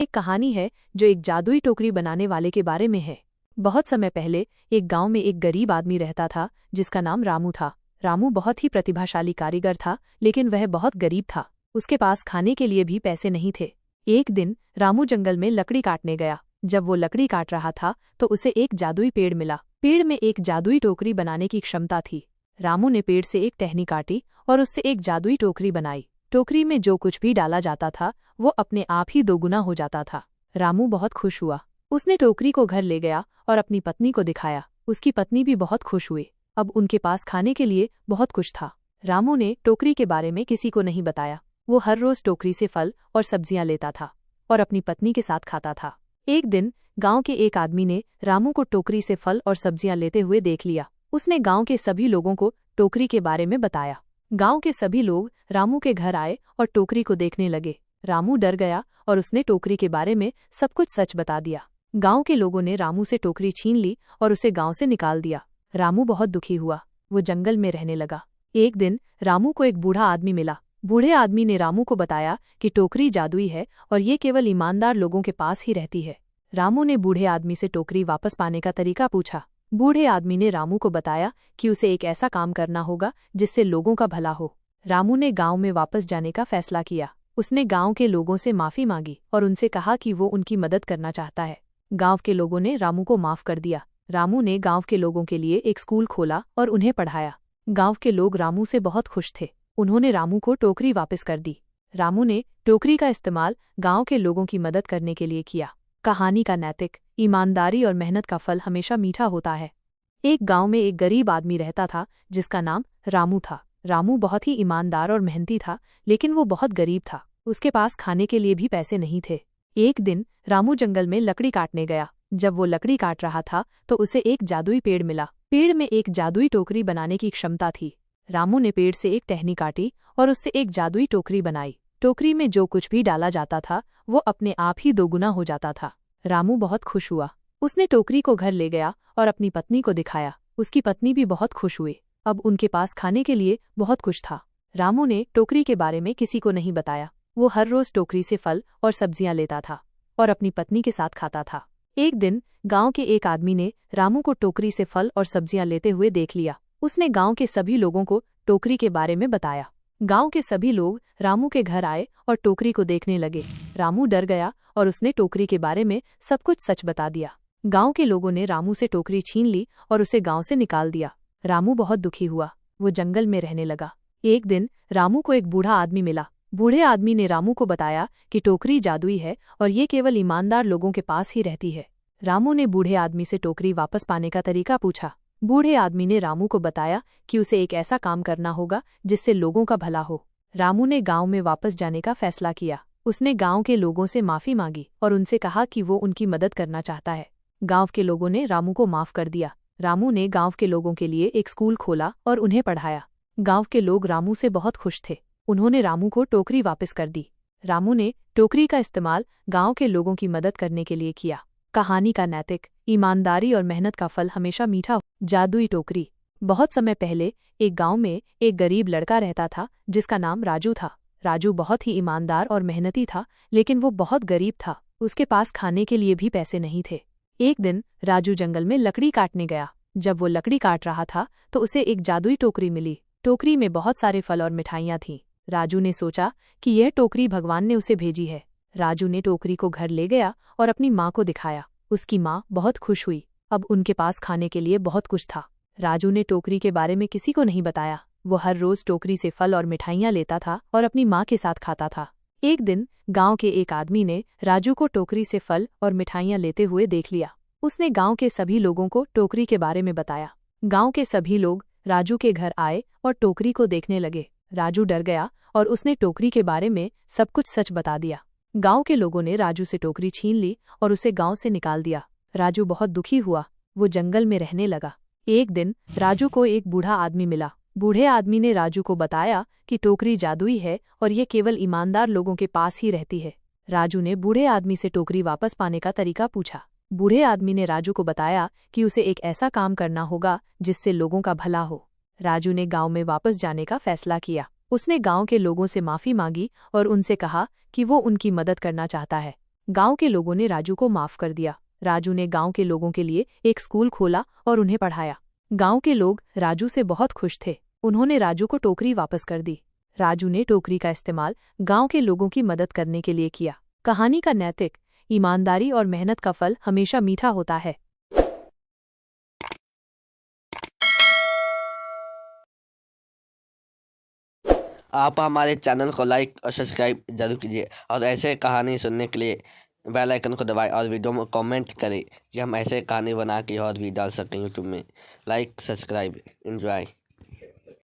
एक कहानी है जो एक जादुई टोकरी बनाने वाले के बारे में है। बहुत समय पहले एक गांव में एक गरीब आदमी रहता था जिसका नाम रामू था। रामू बहुत ही प्रतिभाशाली कारीगर था, लेकिन वह बहुत गरीब था। उसके पास खाने के लिए भी पैसे नहीं थे। एक दिन रामू जंगल में लकड़ी काटने गया। जब वो लकड़ी काट रहा था तो उसे एक जादुई पेड़ मिला। पेड़ में एक जादुई टोकरी बनाने की क्षमता थी। रामू ने पेड़ से एक टहनी काटी और उससे एक जादुई टोकरी बनाई। टोकरी में जो कुछ भी डाला जाता था वो अपने आप ही दोगुना हो जाता था। रामू बहुत खुश हुआ। उसने टोकरी को घर ले गया और अपनी पत्नी को दिखाया। उसकी पत्नी भी बहुत खुश हुई। अब उनके पास खाने के लिए बहुत कुछ था। रामू ने टोकरी के बारे में किसी को नहीं बताया। वो हर रोज टोकरी से फल और सब्जियां लेता था और अपनी पत्नी के साथ खाता था। एक दिन गांव के एक आदमी ने रामू को टोकरी से फल और सब्जियां लेते हुए देख लिया। उसने गांव के सभी लोगों को टोकरी के बारे में बताया। गांव के सभी लोग रामू के घर आए और टोकरी को देखने लगे। रामू डर गया और उसने टोकरी के बारे में सब कुछ सच बता दिया। गांव के लोगों ने रामू से टोकरी छीन ली और उसे गांव से निकाल दिया। रामू बहुत दुखी हुआ। वो जंगल में रहने लगा। एक दिन रामू को एक बूढ़ा आदमी मिला। बूढ़े आदमी ने रामू को बताया कि टोकरी जादुई है और ये केवल ईमानदार लोगों के पास ही रहती है। रामू ने बूढ़े आदमी से टोकरी वापस पाने का तरीका पूछा। बूढ़े आदमी ने रामू को बताया कि उसे एक ऐसा काम करना होगा जिससे लोगों का भला हो। रामू ने गांव में वापस जाने का फैसला किया। उसने गांव के लोगों से माफी मांगी और उनसे कहा कि वो उनकी मदद करना चाहता है। गांव के लोगों ने रामू को माफ कर दिया। रामू ने गांव के लोगों के लिए एक स्कूल खोला और उन्हें पढ़ाया। गांव के लोग रामू से बहुत खुश थे। उन्होंने रामू को टोकरी वापस कर दी। रामू ने टोकरी का इस्तेमाल गांव के लोगों की मदद करने के लिए किया। कहानी का नैतिक: ईमानदारी और मेहनत का फल हमेशा मीठा होता है। एक गांव में एक गरीब आदमी रहता था जिसका नाम रामू था। रामू बहुत ही ईमानदार और मेहनती था, लेकिन वो बहुत गरीब था। उसके पास खाने के लिए भी पैसे नहीं थे। एक दिन रामू जंगल में लकड़ी काटने गया। जब वो लकड़ी काट रहा था तो उसे एक जादुई पेड़ मिला। पेड़ में एक जादुई टोकरी बनाने की क्षमता थी। रामू ने पेड़ से एक टहनी काटी और उससे एक जादुई टोकरी बनाई। टोकरी में जो कुछ भी डाला जाता था वो अपने आप ही दोगुना हो जाता था। रामू बहुत खुश हुआ। उसने टोकरी को घर ले गया और अपनी पत्नी को दिखाया। उसकी पत्नी भी बहुत खुश हुई। अब उनके पास खाने के लिए बहुत कुछ था। रामू ने टोकरी के बारे में किसी को नहीं बताया। वो हर रोज टोकरी से फल और सब्जियां लेता था और अपनी पत्नी के साथ खाता था। एक दिन गांव के एक आदमी ने रामू को टोकरी से फल और सब्जियां लेते हुए देख लिया। उसने गांव के सभी लोगों को टोकरी के बारे में बताया। गांव के सभी लोग रामू के घर आए और टोकरी को देखने लगे। रामू डर गया और उसने टोकरी के बारे में सब कुछ सच बता दिया। गांव के लोगों ने रामू से टोकरी छीन ली और उसे गांव से निकाल दिया। रामू बहुत दुखी हुआ। वो जंगल में रहने लगा। एक दिन रामू को एक बूढ़ा आदमी मिला। बूढ़े आदमी ने रामू को बताया कि टोकरी जादुई है और ये केवल ईमानदार लोगों के पास ही रहती है। रामू ने बूढ़े आदमी से टोकरी वापस पाने का तरीका पूछा। बूढ़े आदमी ने रामू को बताया कि उसे एक ऐसा काम करना होगा जिससे लोगों का भला हो। रामू ने गांव में वापस जाने का फैसला किया। उसने गांव के लोगों से माफी मांगी और उनसे कहा कि वो उनकी मदद करना चाहता है। गांव के लोगों ने रामू को माफ कर दिया। रामू ने गांव के लोगों के लिए एक स्कूल खोला और उन्हें पढ़ाया। गांव के लोग रामू से बहुत खुश थे। उन्होंने रामू को टोकरी वापस कर दी। रामू ने टोकरी का इस्तेमाल गांव के लोगों की मदद करने के लिए किया। कहानी का नैतिक: ईमानदारी और मेहनत का फल हमेशा मीठा। जादुई टोकरी। बहुत समय पहले एक गांव में एक गरीब लड़का रहता था जिसका नाम राजू था। राजू बहुत ही ईमानदार और मेहनती था, लेकिन वो बहुत गरीब था। उसके पास खाने के लिए भी पैसे नहीं थे। एक दिन राजू जंगल में लकड़ी काटने गया। जब वो लकड़ी काट रहा था तो उसे एक जादुई टोकरी मिली। टोकरी में बहुत सारे फल और मिठाइयाँ थीं। राजू ने सोचा कि यह टोकरी भगवान ने उसे भेजी है। राजू ने टोकरी को घर ले गया और अपनी माँ को दिखाया। उसकी माँ बहुत खुश हुई। अब उनके पास खाने के लिए बहुत कुछ था। राजू ने टोकरी के बारे में किसी को नहीं बताया। वो हर रोज टोकरी से फल और मिठाइयाँ लेता था और अपनी माँ के साथ खाता था। एक दिन गांव के एक आदमी ने राजू को टोकरी से फल और मिठाइयाँ लेते हुए देख लिया। उसने गांव के सभी लोगों को टोकरी के बारे में बताया। गांव के सभी लोग राजू के घर आए और टोकरी को देखने लगे। राजू डर गया और उसने टोकरी के बारे में सब कुछ सच बता दिया। गांव के लोगों ने राजू से टोकरी छीन ली और उसे गांव से निकाल दिया। राजू बहुत दुखी हुआ। वो जंगल में रहने लगा। एक दिन राजू को एक बूढ़ा आदमी मिला। बूढ़े आदमी ने राजू को बताया कि टोकरी जादुई है और ये केवल ईमानदार लोगों के पास ही रहती है। राजू ने बूढ़े आदमी से टोकरी वापस पाने का तरीका पूछा। बूढ़े आदमी ने राजू को बताया कि उसे एक ऐसा काम करना होगा जिससे लोगों का भला हो। राजू ने गांव में वापस जाने का फैसला किया। उसने गांव के लोगों से माफी मांगी और उनसे कहा कि वो उनकी मदद करना चाहता है। गांव के लोगों ने राजू को माफ कर दिया। राजू ने गांव के लोगों के लिए एक स्कूल खोला और उन्हें पढ़ाया। गांव के लोग राजू से बहुत खुश थे। उन्होंने राजू को टोकरी वापस कर दी। राजू ने टोकरी का इस्तेमाल गांव के लोगों की मदद करने के लिए किया। कहानी का नैतिक: ईमानदारी और मेहनत का फल हमेशा मीठा होता है। आप हमारे चैनल को लाइक और सब्सक्राइब जरूर कीजिए और ऐसे कहानी सुनने के लिए बेल आइकन को दबाएं और वीडियो में कमेंट करें कि हम ऐसे कहानी बना के और भी डाल सकें यूट्यूब में। Like subscribe enjoy.